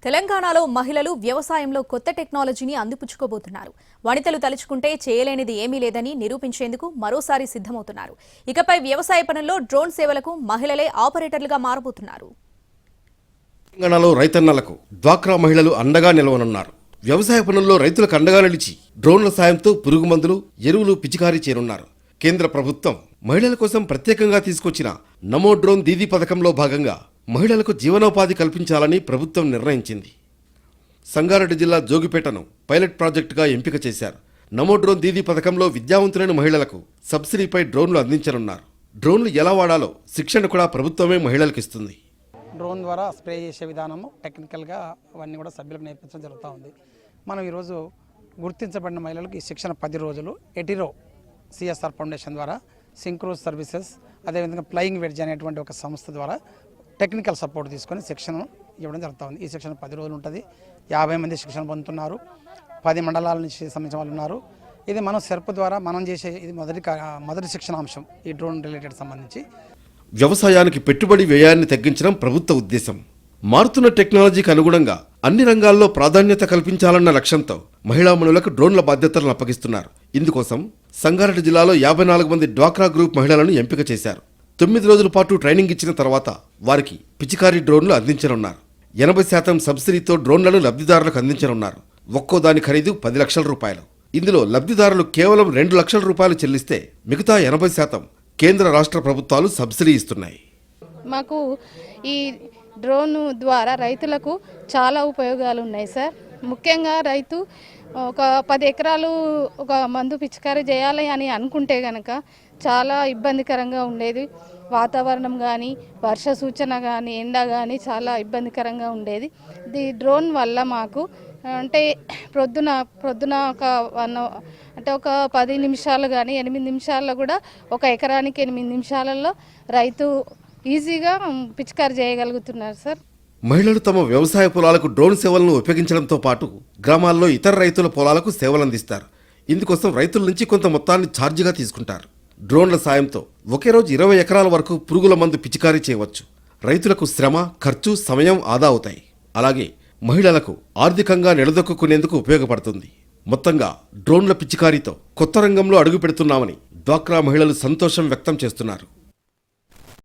తెలంగాణలో మహిళలు వ్యవసాయంలో కొత్త టెక్నాలజీని అందిపుచ్చుకోబోతున్నారు. వనితలు తలుచుకుంటే చేయలేనిది ఏమీ లేదని నిరూపించేందుకు మరోసారి సిద్ధమవుతున్నారు. ఇకపై వ్యవసాయ పనుల్లో డ్రోన్ సేవలకు మహిళలే ఆపరేటర్లుగా మారబోతున్నారు. తెలంగాణలో రైతన్నలకు డ్వాక్రా మహిళలు అండగా నిలవనున్నారు. వ్యవసాయ పనుల్లో రైతులకు అండగా నిలిచి డ్రోన్ల సాయంతో పురుగు మందులు, ఎరువులు పిచికారీ చేయనున్నారు. కేంద్ర ప్రభుత్వం మహిళల కోసం ప్రత్యేకంగా తీసుకొచ్చిన నమో డ్రోన్ దీదీ పథకంలో భాగంగా మహిళలకు జీవనోపాధి కల్పించాలని ప్రభుత్వం నిర్ణయించింది. సంగారెడ్డి జిల్లా జోగిపేటను పైలట్ ప్రాజెక్టుగా ఎంపిక చేశారు. నమో డ్రోన్ దీదీ పథకంలో విద్యావంతులైన మహిళలకు సబ్సిడీపై డ్రోన్లు అందించనున్నారు. డ్రోన్లు ఎలా వాడాలో శిక్షణ కూడా ప్రభుత్వమే మహిళలకు ఇస్తుంది. డ్రోన్ ద్వారా స్ప్రే చేసే విధానము టెక్నికల్గా అవన్నీ కూడా సభ్యులకు నేర్పించడం జరుగుతూ ఉంది. మనం ఈరోజు గుర్తించబడిన మహిళలకు ఈ శిక్షణ 10 రోజులు ఎటిరో సిఎస్ఆర్ ఫౌండేషన్ ద్వారా, సింక్రోస్ సర్వీసెస్, అదేవిధంగా ఫ్లయింగ్ వెడ్జ్ అనేటువంటి ఒక సంస్థ ద్వారా టెక్నికల్ సపోర్ట్ తీసుకొని శిక్షణ ఇవ్వడం జరుగుతూ ఉంది. ఈ శిక్షణ 10 రోజులు ఉంటుంది. 50 మంది శిక్షణ పొందుతున్నారు. 10 మండలాల నుంచి సంబంధించిన వాళ్ళు ఉన్నారు. ఇది మనం సెర్ప్ ద్వారా మనం చేసే ఇది మొదటి శిక్షణాంశం ఈ డ్రోన్ రిలేటెడ్ సంబంధించి. వ్యవసాయానికి పెట్టుబడి వ్యయాన్ని తగ్గించడం ప్రభుత్వ ఉద్దేశం. మారుతున్న టెక్నాలజీకి అనుగుణంగా అన్ని రంగాల్లో ప్రాధాన్యత కల్పించాలన్న లక్ష్యంతో మహిళామణులకు డ్రోన్ల బాధ్యతలను అప్పగిస్తున్నారు. ఇందుకోసం సంగారెడ్డి జిల్లాలో 54 మంది డ్వాక్రా గ్రూప్ మహిళలను ఎంపిక చేశారు. 9 రోజుల పాటు ట్రైనింగ్ ఇచ్చిన తర్వాత వారికి పిచికారీ డ్రోన్లు అందించనున్నారు. 80% సబ్సిడీతో డ్రోన్లను లబ్ధిదారులకు అందించనున్నారు. ఒక్కో దాని ఖరీదు 10 లక్షల రూపాయలు. ఇందులో లబ్ధిదారులు కేవలం 2 లక్షల రూపాయలు చెల్లిస్తే మిగతా 80% కేంద్ర రాష్ట్ర ప్రభుత్వాలు సబ్సిడీ ఇస్తున్నాయి. మాకు ఈ డ్రోన్ ద్వారా రైతులకు చాలా ఉపయోగాలు ఉన్నాయి సార్. ముఖ్యంగా రైతు ఒక 10 ఎకరాలు ఒక మందు పిచికారీ చేయాలి అని అనుకుంటే కనుక చాలా ఇబ్బందికరంగా ఉండేది. వాతావరణం కానీ, వర్ష సూచన కానీ, ఎండ కానీ చాలా ఇబ్బందికరంగా ఉండేది. ఈ డ్రోన్ వల్ల మాకు అంటే ప్రొద్దున ఒక 10 నిమిషాలు కానీ 8 నిమిషాల్లో కూడా ఒక ఎకరానికి 8 నిమిషాలలో రైతు ఈజీగా పిచికారీ చేయగలుగుతున్నారు సార్. మహిళలు తమ వ్యవసాయ పొలాలకు డ్రోన్ సేవలను ఉపయోగించడంతో పాటు గ్రామాల్లో ఇతర రైతుల పొలాలకు సేవలందిస్తారు. ఇందుకోసం రైతుల నుంచి కొంత మొత్తాన్ని ఛార్జీగా తీసుకుంటారు. డ్రోన్ల సాయంతో ఒకే రోజు 20 ఎకరాల వరకు పురుగుల మందు పిచికారీ చేయవచ్చు. రైతులకు శ్రమ, ఖర్చు, సమయం ఆదా అవుతాయి. అలాగే మహిళలకు ఆర్థికంగా నిలదొక్కునేందుకు ఉపయోగపడుతుంది. మొత్తంగా డ్రోన్ల పిచికారీతో కొత్త రంగంలో అడుగు పెడుతున్నామని డ్వాక్రా మహిళలు సంతోషం వ్యక్తం చేస్తున్నారు.